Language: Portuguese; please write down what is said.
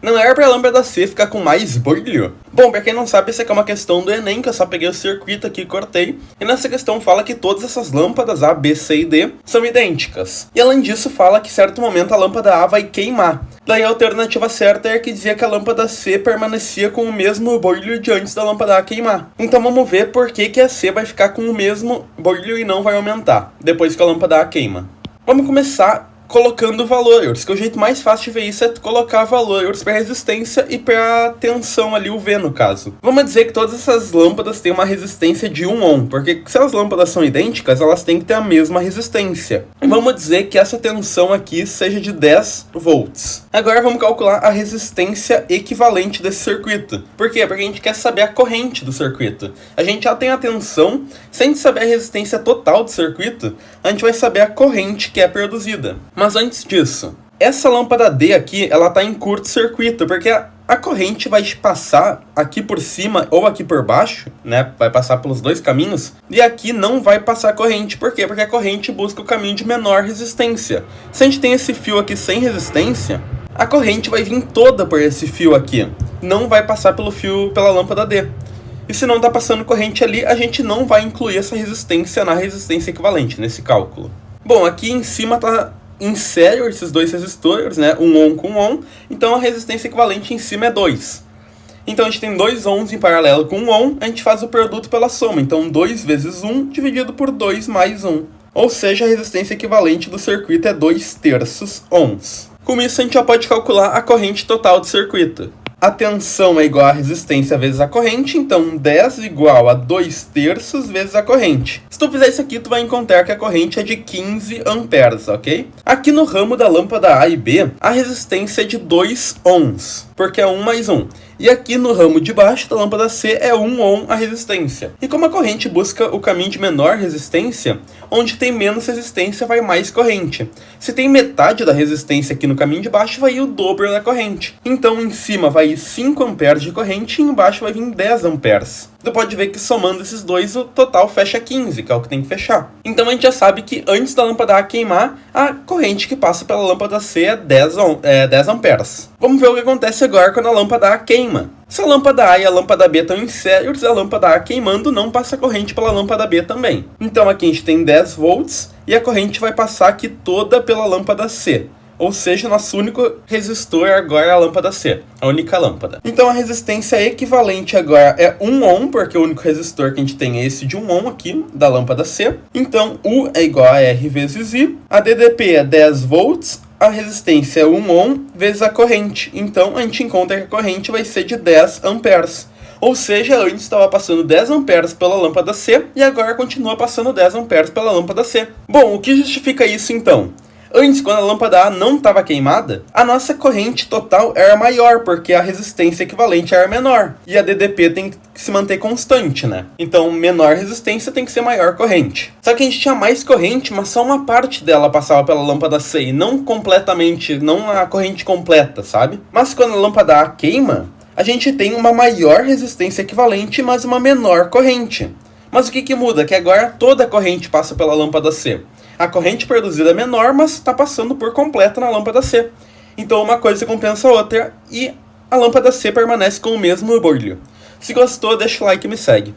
Não era pra lâmpada C ficar com mais brilho? Bom, pra quem não sabe, isso aqui é uma questão do Enem, que eu só peguei o circuito aqui e cortei. E nessa questão fala que todas essas lâmpadas A, B, C e D são idênticas. E além disso fala que em certo momento a lâmpada A vai queimar. Daí a alternativa certa é que dizia que a lâmpada C permanecia com o mesmo brilho de antes da lâmpada A queimar. Então vamos ver por que a C vai ficar com o mesmo brilho e não vai aumentar depois que a lâmpada A queima. Vamos começar colocando valores, que o jeito mais fácil de ver isso é colocar valores para resistência e para tensão ali, o V no caso. Vamos dizer que todas essas lâmpadas têm uma resistência de 1 ohm, porque se as lâmpadas são idênticas, elas têm que ter a mesma resistência. Vamos dizer que essa tensão aqui seja de 10 volts. Agora vamos calcular a resistência equivalente desse circuito. Por quê? Porque a gente quer saber a corrente do circuito. A gente já tem a tensão, sem saber a resistência total do circuito, a gente vai saber a corrente que é produzida. Mas antes disso, essa lâmpada D aqui, ela tá em curto-circuito, porque a corrente vai passar aqui por cima ou aqui por baixo, né? Vai passar pelos dois caminhos. E aqui não vai passar corrente. Por quê? Porque a corrente busca o caminho de menor resistência. Se a gente tem esse fio aqui sem resistência, a corrente vai vir toda por esse fio aqui. Não vai passar pela lâmpada D. E se não tá passando corrente ali, a gente não vai incluir essa resistência na resistência equivalente, nesse cálculo. Bom, aqui em cima tá em série esses dois resistores, né? 1 ohm com 1 ohm. Então a resistência equivalente em cima é 2. Então a gente tem 2 ohms em paralelo com 1 ohm. A gente faz o produto pela soma. Então 2 vezes 1 dividido por 2 mais 1. Ou seja, a resistência equivalente do circuito é 2/3 ohms. Com isso a gente já pode calcular a corrente total do circuito. A tensão é igual a resistência vezes a corrente, então 10 igual a 2/3 vezes a corrente. Se tu fizer isso aqui, tu vai encontrar que a corrente é de 15 amperes, ok? Aqui no ramo da lâmpada A e B, a resistência é de 2 ohms, porque é 1 mais 1. E aqui no ramo de baixo da lâmpada C é 1 ohm a resistência. E como a corrente busca o caminho de menor resistência, onde tem menos resistência vai mais corrente. Se tem metade da resistência aqui no caminho de baixo, vai ir o dobro da corrente. Então em cima vai ir 5 amperes de corrente e embaixo vai vir 10 amperes. Tu pode ver que somando esses dois, o total fecha 15, que é o que tem que fechar. Então a gente já sabe que antes da lâmpada A queimar, a corrente que passa pela lâmpada C é 10 amperes. Vamos ver o que acontece agora quando a lâmpada A queima. Se a lâmpada A e a lâmpada B estão em série, a lâmpada A queimando não passa corrente pela lâmpada B também. Então aqui a gente tem 10 volts e a corrente vai passar aqui toda pela lâmpada C. Ou seja, nosso único resistor agora é a lâmpada C, a única lâmpada. Então a resistência equivalente agora é 1 ohm, porque o único resistor que a gente tem é esse de 1 ohm aqui, da lâmpada C. Então U é igual a R vezes I, a DDP é 10 volts, a resistência é 1 ohm vezes a corrente. Então a gente encontra que a corrente vai ser de 10 amperes. Ou seja, antes estava passando 10 amperes pela lâmpada C e agora continua passando 10 amperes pela lâmpada C. Bom, o que justifica isso então? Antes, quando a lâmpada A não estava queimada, a nossa corrente total era maior, porque a resistência equivalente era menor. E a DDP tem que se manter constante, né? Então, menor resistência tem que ser maior corrente. Só que a gente tinha mais corrente, mas só uma parte dela passava pela lâmpada C, e não completamente, não a corrente completa, sabe? Mas quando a lâmpada A queima, a gente tem uma maior resistência equivalente, mas uma menor corrente. Mas o que muda? Que agora toda a corrente passa pela lâmpada C. A corrente produzida é menor, mas está passando por completo na lâmpada C. Então uma coisa compensa a outra e a lâmpada C permanece com o mesmo brilho. Se gostou, deixa o like e me segue.